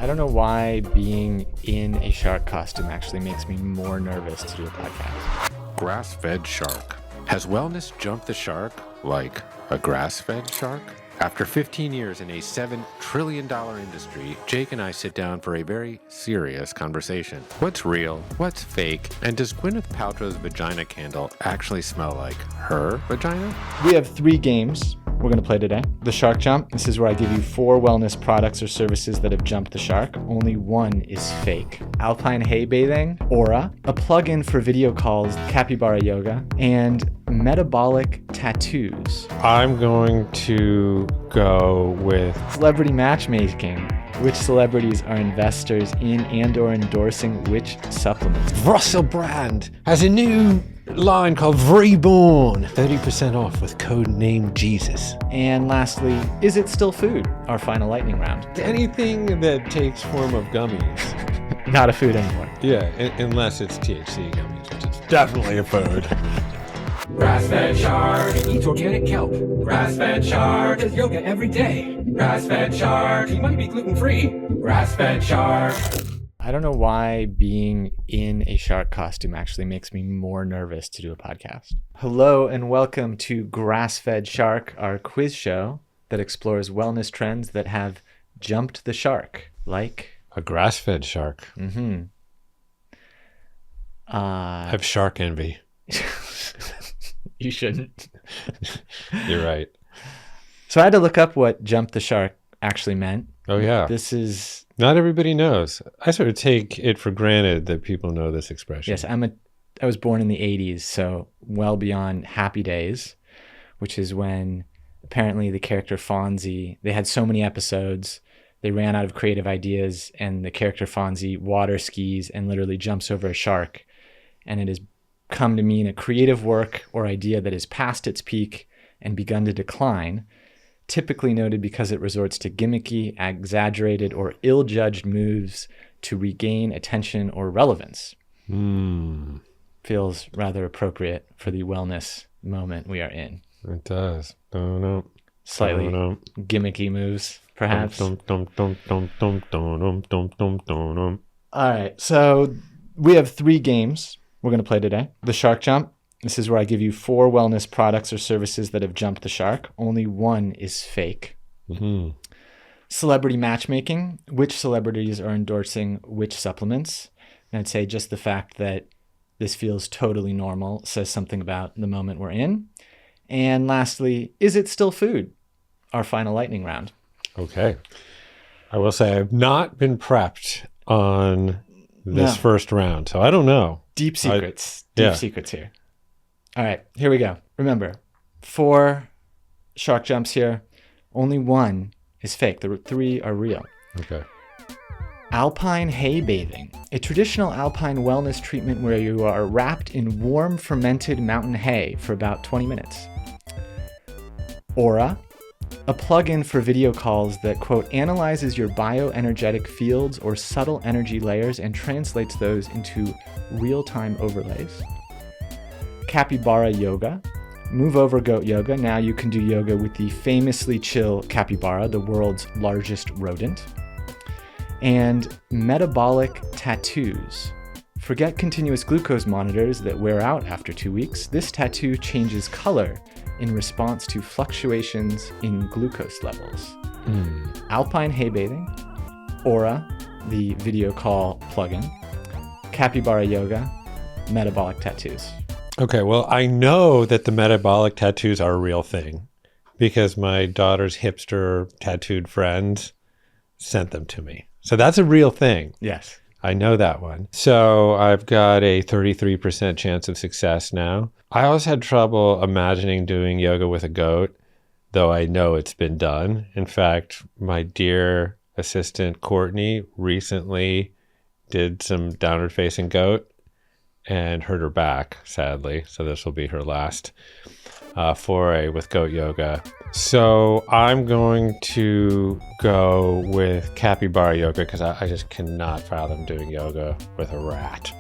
I don't know why being in a shark costume actually makes me more nervous to do a podcast. Grass-fed shark. Has wellness jumped the shark like a grass-fed shark? After 15 years in a $7 trillion industry, Jake and I sit down for a very serious conversation. What's real? What's fake? And does Gwyneth Paltrow's vagina candle actually smell like her vagina? We have 3 games we're going to play today. The Shark Jump. This is where I give you 4 wellness products or services that have jumped the shark. Only one is fake. Alpine hay bathing, Aura, a plug-in for video calls, Capybara Yoga, and metabolic tattoos. I'm going to go with Celebrity matchmaking. Which celebrities are investors in and/or endorsing which supplements? Russell Brand has a new line called Reborn. 30% off with code name Jesus. And lastly, is it still food? Our final lightning round. Anything that takes form of gummies. Not a food anymore. Yeah, unless it's THC gummies, which is definitely a food. Grass-fed shark, eats organic kelp. Grass-fed shark, does yoga every day. Grass-fed shark, he might be gluten-free. Grass-fed shark. I don't know why being in a shark costume actually makes me more nervous to do a podcast. Hello and welcome to Grass-Fed Shark, our quiz show that explores wellness trends that have jumped the shark, like A grass-fed shark. I have shark envy. You shouldn't. You're right. So I had to look up what jump the shark actually meant. Oh, yeah. This is... Not everybody knows. I sort of take it for granted that people know this expression. Yes, I was born in the 80s, so well beyond Happy Days, which is when apparently the character Fonzie, they had so many episodes, they ran out of creative ideas, and the character Fonzie water skis and literally jumps over a shark. And it has come to mean a creative work or idea that is past its peak and begun to decline, typically noted because it resorts to gimmicky, exaggerated, or ill-judged moves to regain attention or relevance. Feels rather appropriate for the wellness moment we are in. It does. Don't Slightly gimmicky moves, perhaps. All right, so we have 3 games we're going to play today. The Shark Jump. This is where I give you 4 wellness products or services that have jumped the shark. Only one is fake. Celebrity matchmaking. Which celebrities are endorsing which supplements? And I'd say just the fact that this feels totally normal says something about the moment we're in. And lastly, is it still food? Our final lightning round. Okay. I will say I've not been prepped on this first round, so I don't know. Deep secrets. Deep secrets here. All right, here we go. Remember, 4 shark jumps here. Only one is fake. The 3 are real. Okay. Alpine hay bathing, a traditional alpine wellness treatment where you are wrapped in warm fermented mountain hay for about 20 minutes. Aura, a plug-in for video calls that, quote, analyzes your bioenergetic fields or subtle energy layers and translates those into real-time overlays. Capybara Yoga, move over goat yoga. Now you can do yoga with the famously chill capybara, the world's largest rodent. And metabolic tattoos. Forget continuous glucose monitors that wear out after 2 weeks. This tattoo changes color in response to fluctuations in glucose levels. Alpine hay bathing, Aura, the video call plugin, Capybara Yoga, metabolic tattoos. Okay, well, I know that the metabolic tattoos are a real thing because my daughter's hipster tattooed friends sent them to me. So that's a real thing. Yes. I know that one. So I've got a 33% chance of success now. I always had trouble imagining doing yoga with a goat, though I know it's been done. In fact, my dear assistant Courtney recently did some downward facing goat and hurt her back, sadly. So this will be her last foray with goat yoga. So I'm going to go with Capybara Yoga because I just cannot fathom doing yoga with a rat.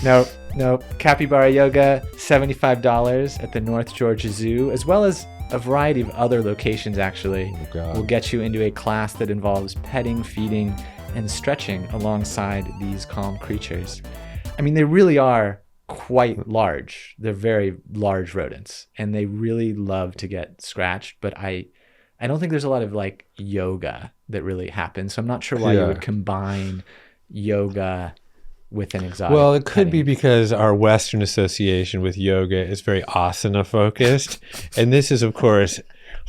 No. Capybara Yoga, $75 at the North Georgia Zoo, as well as a variety of other locations actually God. will get you into a class that involves petting, feeding, and stretching alongside these calm creatures. I mean, they really are quite large. They're very large rodents, and they really love to get scratched, but I don't think there's a lot of like yoga that really happens. So I'm not sure why you would combine yoga with an exotic. Well, it could be petting. because our Western association with yoga is very asana focused. And this is, of course,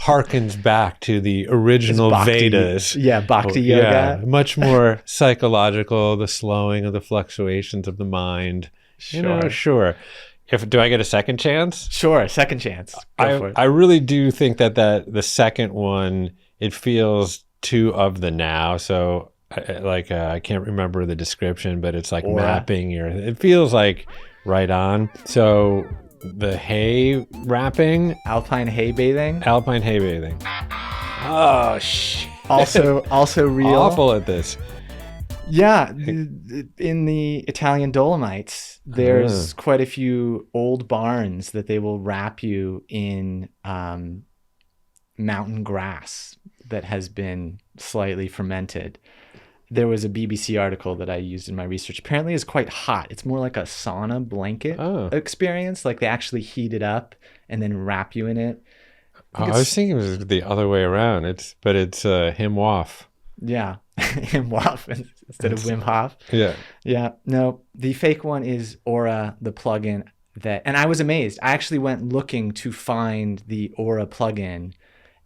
harkens back to the original Bhakti. Vedas. Yeah, Bhakti yoga. Yeah, much more psychological, the slowing of the fluctuations of the mind. Sure. Do I get a second chance? Sure, second chance. Go for it. I really do think that the second one, it feels too of the now. So I can't remember the description, but it's like mapping it feels like right on. So the hay wrapping, Alpine hay bathing. Oh shit. Also real. Awful at this. Yeah, in the Italian Dolomites, there's quite a few old barns that they will wrap you in mountain grass that has been slightly fermented. There was a BBC article that I used in my research. Apparently it's quite hot. It's more like a sauna blanket experience. Like they actually heat it up and then wrap you in it. I was thinking it was the other way around. It's Him Wof. Yeah, Him Wof instead of Wim Hof. Yeah. Yeah. No, the fake one is Aura, the plugin and I was amazed. I actually went looking to find the Aura plugin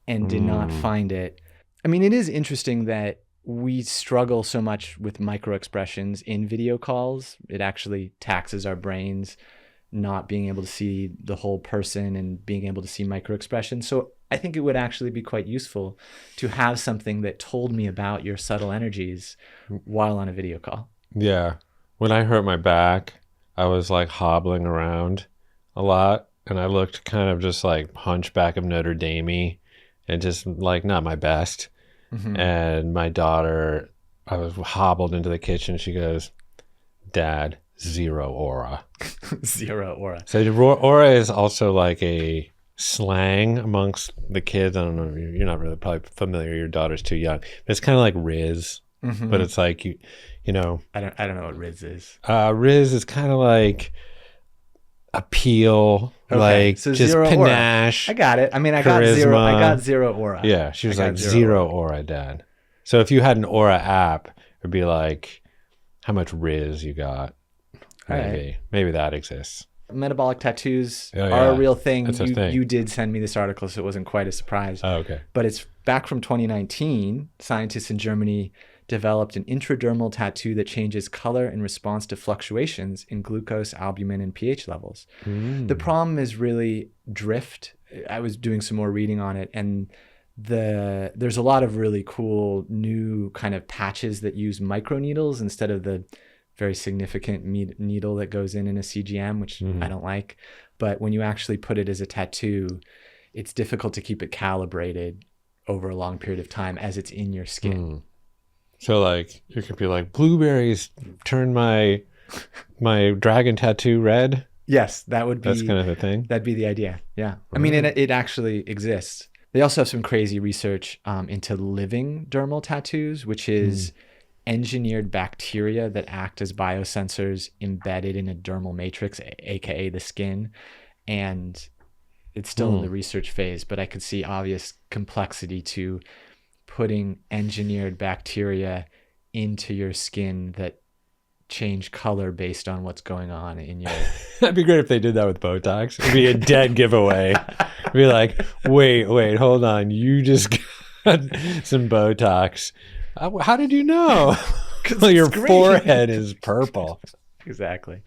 and did not find it. I mean, it is interesting that we struggle so much with micro expressions in video calls. It actually taxes our brains not being able to see the whole person and being able to see micro expressions. So I think it would actually be quite useful to have something that told me about your subtle energies while on a video call. Yeah. When I hurt my back, I was like hobbling around a lot, and I looked kind of just like Hunchback of Notre Dame and just like not my best. Mm-hmm. And my daughter, I was hobbled into the kitchen. She goes, "Dad, zero aura." Zero aura. So aura is also like a slang amongst the kids. I don't know. You're not really probably familiar. Your daughter's too young. But it's kind of like Riz, but it's like you know. I don't know what Riz is. Riz is kind of like appeal, like so just panache. Aura. I got it. I mean, I charisma. got zero aura. Yeah, she was like zero aura, Dad. So if you had an aura app, it'd be like how much Riz you got. Maybe that exists. Metabolic tattoos are a real thing. That's a thing. You did send me this article, so it wasn't quite a surprise. Oh, okay. But it's back from 2019. Scientists in Germany developed an intradermal tattoo that changes color in response to fluctuations in glucose, albumin, and pH levels. The problem is really drift. I was doing some more reading on it, and there's a lot of really cool new kind of patches that use microneedles instead of the very significant needle that goes in a CGM, which I don't like. But when you actually put it as a tattoo, it's difficult to keep it calibrated over a long period of time as it's in your skin. So like you could be like, blueberries turn my dragon tattoo red. Yes, that's kind of a thing. That'd be the idea. Yeah. I mean, it actually exists. They also have some crazy research into living dermal tattoos, which is engineered bacteria that act as biosensors embedded in a dermal matrix, aka the skin. And it's still in the research phase, but I could see obvious complexity to putting engineered bacteria into your skin that change color based on what's going on in your... That'd be great if they did that with Botox. It'd be a dead giveaway. It'd be like, wait, hold on. You just got some Botox. How did you know? Well, your forehead is purple. Exactly.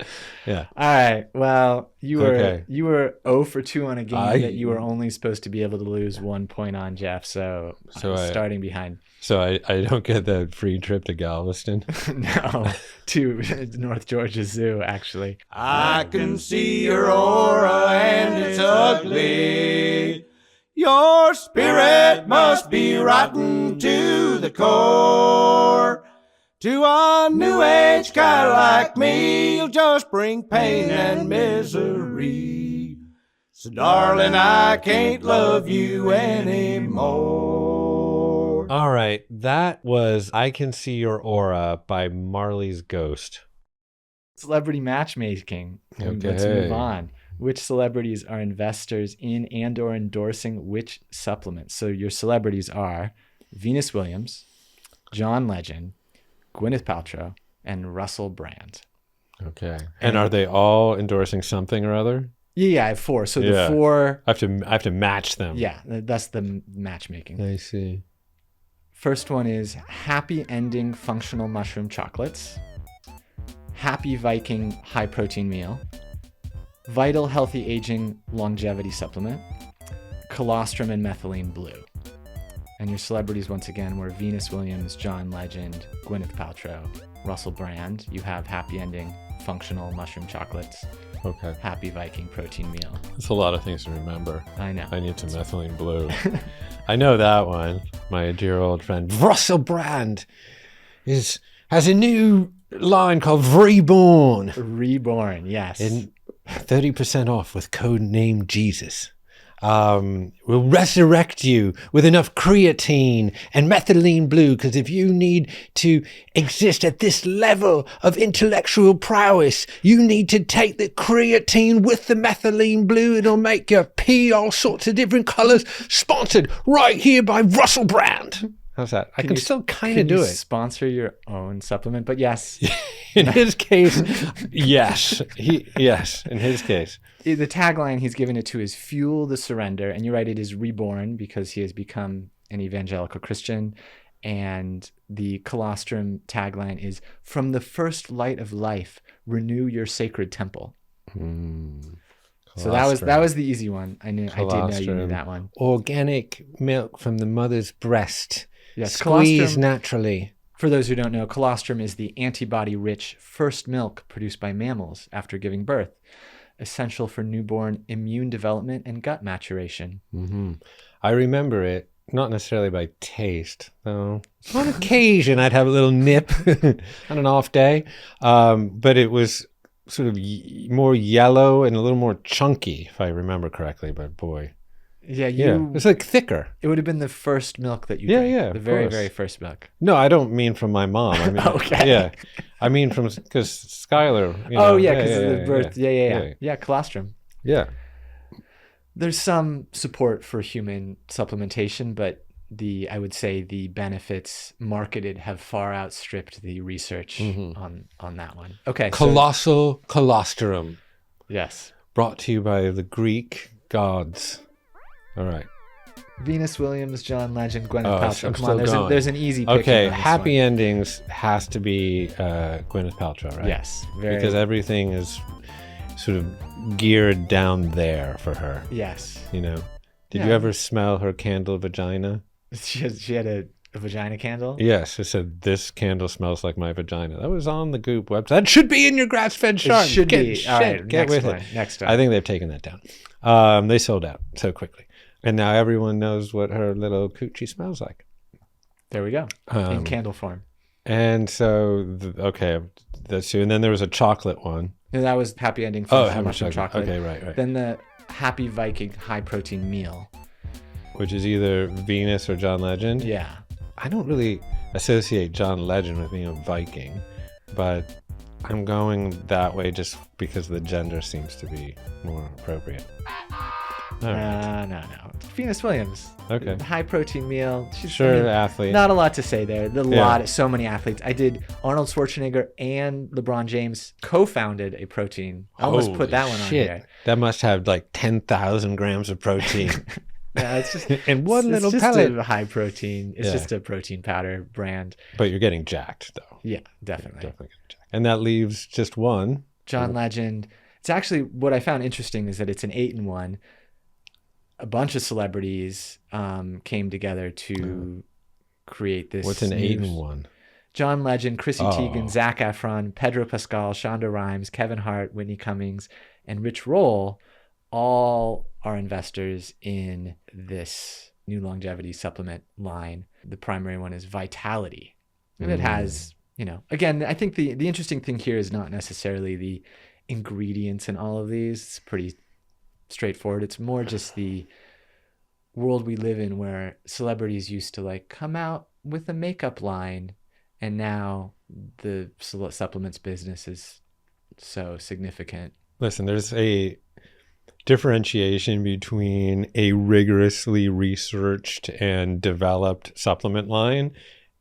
Yeah. All right. Well, you were 0 for 2 on a game that you were only supposed to be able to lose 1 point on, Jeff. So starting behind. So I don't get the free trip to Galveston? No, to North Georgia Zoo, actually. I can see your aura and it's ugly. Your spirit must be rotten to the core. To a new age guy like me, you'll just bring pain and misery. So darling, I can't love you anymore. All right, that was I Can See Your Aura by Marley's Ghost. Celebrity matchmaking. Let's move on. Which celebrities are investors in and or endorsing which supplements? So your celebrities are Venus Williams, John Legend, Gwyneth Paltrow, and Russell Brand. Okay. And are they all endorsing something or other? Yeah, I have 4. So the 4... I have to match them. Yeah, that's the matchmaking. I see. First one is Happy Ending Functional Mushroom Chocolates, Happy Viking High Protein Meal, Vital Healthy Aging Longevity Supplement, Colostrum and Methylene Blue. And your celebrities, once again, were Venus Williams, John Legend, Gwyneth Paltrow, Russell Brand. You have Happy Ending Functional Mushroom Chocolates, Okay. Happy Viking Protein Meal. That's a lot of things to remember. I know. I need some methylene blue. I know that one. My dear old friend Russell Brand has a new line called Reborn. Reborn, yes. And 30% off with code name Jesus. We'll resurrect you with enough creatine and methylene blue, because if you need to exist at this level of intellectual prowess, you need to take the creatine with the methylene blue. It'll make you pee all sorts of different colors. Sponsored right here by Russell Brand. How's that? I can still kind of do it. Sponsor your own supplement, but yes. In his case, yes. Yes, in his case. The tagline he's given it to is Fuel the Surrender. And you're right, it is Reborn because he has become an evangelical Christian. And the colostrum tagline is From the first light of life, renew your sacred temple. So that was the easy one. I did know you knew that one. Organic milk from the mother's breast. Yes, squeeze naturally. For those who don't know, colostrum is the antibody-rich first milk produced by mammals after giving birth, essential for newborn immune development and gut maturation. Mm-hmm. I remember it, not necessarily by taste, though. On occasion, I'd have a little nip on an off day, but it was sort of more yellow and a little more chunky, if I remember correctly, but boy. Yeah, it's like thicker. It would have been the first milk that you drank. Yeah, the very, very first milk. No, I don't mean from my mom. I mean, okay. Yeah, I mean from because Skylar. Because of the birth. Yeah, colostrum. Yeah. There's some support for human supplementation, but I would say the benefits marketed have far outstripped the research on that one. Okay. Colossal colostrum. Yes. Brought to you by the Greek gods. All right. Venus Williams, John Legend, Gwyneth Paltrow. Come on, there's an easy pick. Okay, Happy Endings has to be Gwyneth Paltrow, right? Yes. Because everything is sort of geared down there for her. Yes. You know? Did you ever smell her candle vagina? She had a vagina candle? Yes, it said, "This candle smells like my vagina." That was on the Goop website. That should be in your Grass-Fed Shark. It should be. All right, get with one. it. Next time. I think they've taken that down. They sold out so quickly. And now everyone knows what her little coochie smells like. There we go. In candle form. And so, that's true. And then there was a chocolate one. And that was Happy Ending Mushroom Chocolate. Okay, right. Then the Happy Viking High Protein Meal. Which is either Venus or John Legend. Yeah. I don't really associate John Legend with being a Viking, but I'm going that way just because the gender seems to be more appropriate. All right. No. Venus Williams. Okay. The high protein meal. She's athlete. Not a lot to say there. So many athletes. I did Arnold Schwarzenegger and LeBron James co-founded a protein. I almost put that one on here. That must have like 10,000 grams of protein. Yeah, it's just and one little just pellet. A high protein. It's just a protein powder brand. But you're getting jacked though. Yeah, definitely. Definitely getting jacked. And that leaves just one. John Legend. It's actually what I found interesting is that it's an 8-in-1. A bunch of celebrities came together to create this. What's an 8-in-1? John Legend, Chrissy Teigen, Zac Efron, Pedro Pascal, Shonda Rhimes, Kevin Hart, Whitney Cummings, and Rich Roll all are investors in this new longevity supplement line. The primary one is Vitality. And it has, again, I think the interesting thing here is not necessarily the ingredients in all of these. It's pretty straightforward. It's more just the world we live in where celebrities used to like come out with a makeup line, and now the supplements business is so significant. Listen, there's a differentiation between a rigorously researched and developed supplement line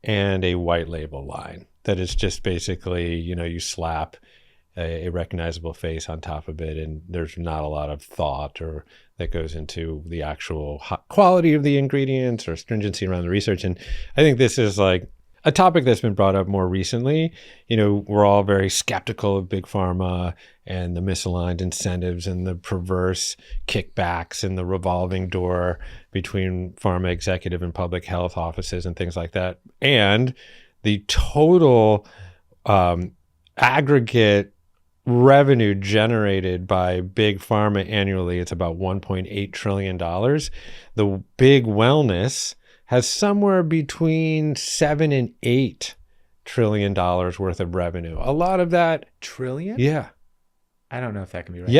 and a white label line that is just basically, you slap a recognizable face on top of it, and there's not a lot of thought or that goes into the actual quality of the ingredients or stringency around the research. And I think this is like a topic that's been brought up more recently. We're all very skeptical of big pharma and the misaligned incentives and the perverse kickbacks and the revolving door between pharma executive and public health offices and things like that. And the total aggregate revenue generated by big pharma annually, it's about $1.8 trillion. The big wellness has somewhere between $7 and $8 trillion worth of revenue. A lot of that. Trillion? Yeah. I don't know if that can be right.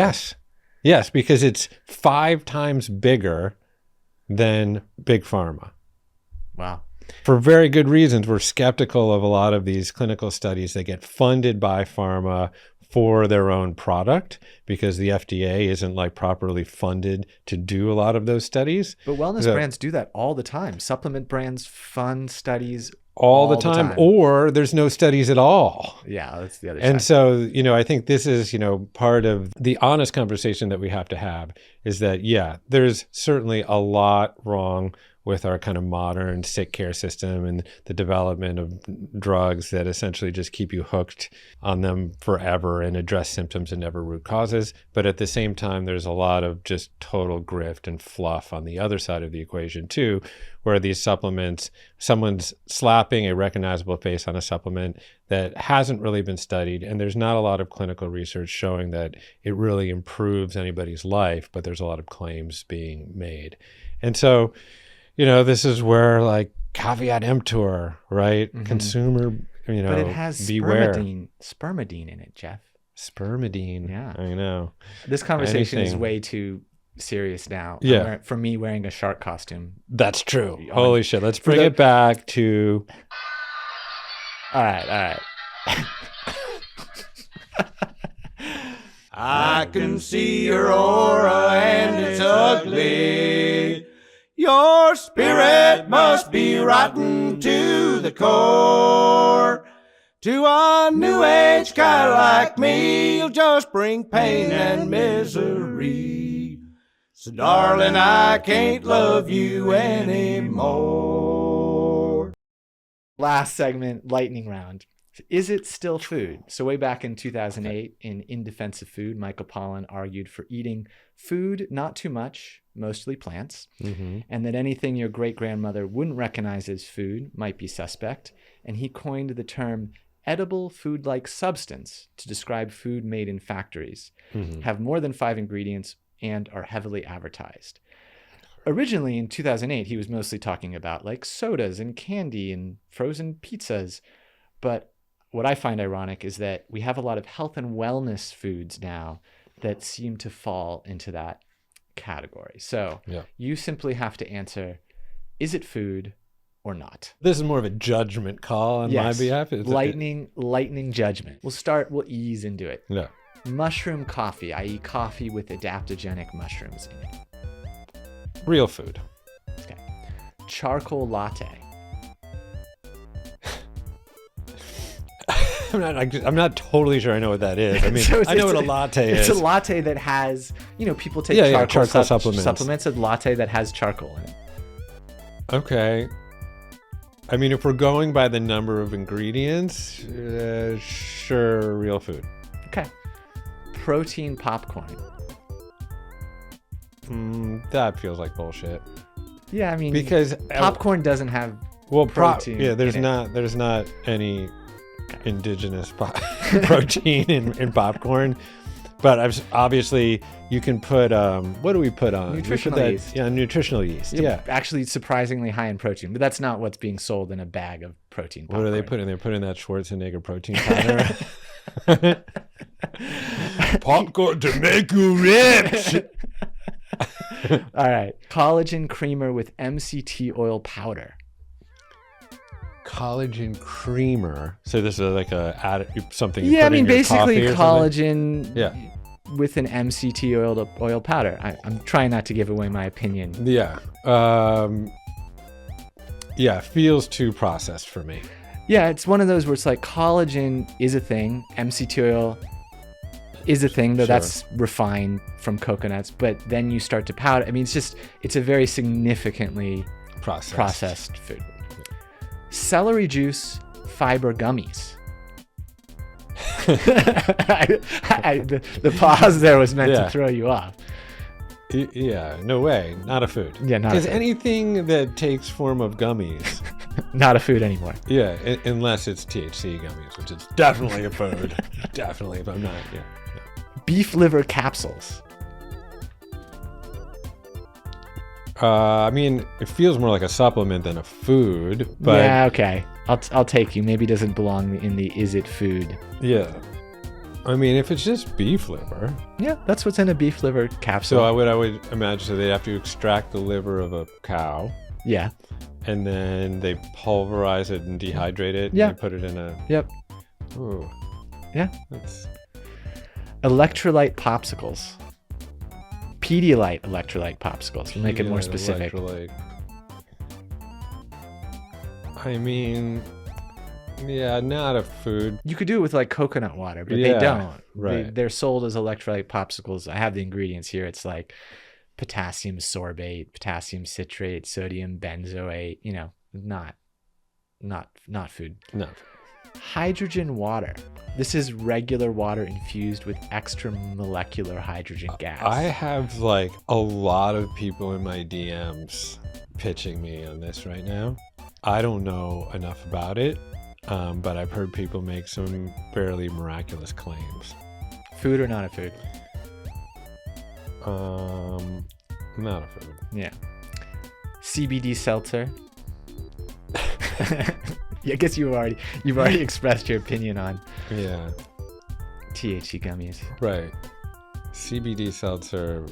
Yes, because it's 5 times bigger than big pharma. Wow. For very good reasons. We're skeptical of a lot of these clinical studies that get funded by pharma for their own product because the FDA isn't like properly funded to do a lot of those studies. But wellness brands do that all the time. Supplement brands fund studies all the time, or there's no studies at all. Yeah, that's the other And side. so, I think this is, part of the honest conversation that we have to have is that, yeah, there's certainly a lot wrong with our kind of modern sick care system and the development of drugs that essentially just keep you hooked on them forever and address symptoms and never root causes. But at the same time, there's a lot of just total grift and fluff on the other side of the equation too, where these supplements, someone's slapping a recognizable face on a supplement that hasn't really been studied, and there's not a lot of clinical research showing that it really improves anybody's life, but there's a lot of claims being made. And so, this is where like caveat emptor, right? Mm-hmm. Consumer, but it has beware. Spermidine in it, Jeff. Spermidine. Yeah. I know. This conversation is way too serious now. Yeah. For me wearing a shark costume. That's true. Holy shit. Let's bring it back to. All right. I can see your aura and it's ugly. Your spirit must be rotten to the core. To a new age guy like me, you'll just bring pain and misery. So darling, I can't love you anymore. Last segment, lightning round. Is it still food? So way back in 2008, in Defense of Food, Michael Pollan argued for eating food, not too much, mostly plants, and that anything your great-grandmother wouldn't recognize as food might be suspect. And he coined the term edible food-like substance to describe food made in factories, have more than 5 ingredients, and are heavily advertised. Originally, in 2008, he was mostly talking about like sodas and candy and frozen pizzas. But what I find ironic is that we have a lot of health and wellness foods now that seem to fall into that category. So you simply have to answer, is it food or not? This is more of a judgment call on my behalf. Lightning judgment. We'll ease into it. Yeah. Mushroom coffee, i.e. coffee with adaptogenic mushrooms in it. Real food. Okay. Charcoal latte. I'm not totally sure I know what that is. I mean, I know what a latte is. It's a latte that has, people take charcoal supplements. A latte that has charcoal in it. Okay. I mean, if we're going by the number of ingredients, sure, real food. Okay. Protein popcorn. That feels like bullshit. Yeah, I mean, because popcorn doesn't have protein. There's not any indigenous protein in popcorn, but obviously you can put what do we put on? Nutritional yeast. Yeah, nutritional yeast. Yeah, actually surprisingly high in protein, but that's not what's being sold in a bag of protein popcorn. What are they putting? They're putting that Schwarzenegger protein powder. Popcorn to make you rich. All right. Collagen creamer with MCT oil powder. Collagen creamer. So this is like something you Yeah, I put mean, in your basically coffee or something? collagen Yeah. with an MCT oil powder. I'm trying not to give away my opinion. Yeah. Yeah, feels too processed for me. Yeah, it's one of those where it's like collagen is a thing, MCT oil is a thing, though Sure. that's refined from coconuts, but then you start to powder. I mean, it's a very significantly processed food. Celery juice fiber gummies. The pause there was meant Yeah. to throw you off. Yeah, no way. Not a food. Yeah, not a Because food. anything that takes form of gummies, Not a food anymore. yeah, unless it's THC gummies, which is definitely a food. Definitely, if I'm not, yeah. Beef liver capsules. I mean, it feels more like a supplement than a food, but Yeah, okay. I'll take you. Maybe it doesn't belong in the is it food. yeah. I mean, if it's just beef liver, Yeah, that's what's in a beef liver capsule. so I would imagine so they'd have to extract the liver of a cow, Yeah. and then they pulverize it and dehydrate it, Yeah. and they put it in a. Yep. Ooh, Yeah. that's Electrolyte popsicles. Pedialyte electrolyte popsicles. We'll make it more Pedialyte specific. electrolyte. I mean, yeah, not a food. You could do it with like coconut water, but Yeah, they don't. right. They're sold as electrolyte popsicles. I have the ingredients here. It's like potassium sorbate, potassium citrate, sodium benzoate. You know, not food. No. Hydrogen water. This is regular water infused with extra molecular hydrogen gas. I have like a lot of people in my DMs pitching me on this right now. I don't know enough about it, but I've heard people make some fairly miraculous claims. Food or not a food? Not a food. Yeah. CBD seltzer. Yeah, I guess you've already expressed your opinion on Yeah, THC gummies. right. CBD seltzer.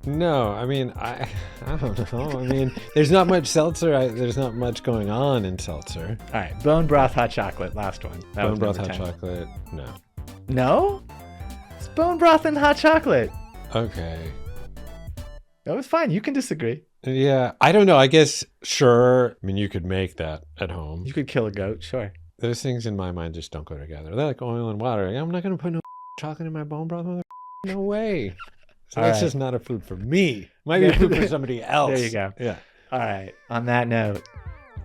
No, I mean, I don't know. I mean, there's not much seltzer. There's not much going on in seltzer. All right, bone broth hot chocolate. Last one. That Bone was broth number hot 10. chocolate. No. No, it's bone broth and hot chocolate. Okay. That was fine. You can disagree. Yeah, I don't know. I guess, sure. I mean, you could make that at home. You could kill a goat, sure. Those things in my mind just don't go together. They're like oil and water. I'm not going to put no chocolate in my bone broth. No way. So All that's right. just not a food for me. Might be a food for somebody else. There you go. Yeah. All right. On that note,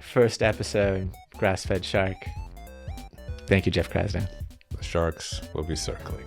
first episode, Grass-Fed Shark. Thank you, Jeff Krasno. The sharks will be circling.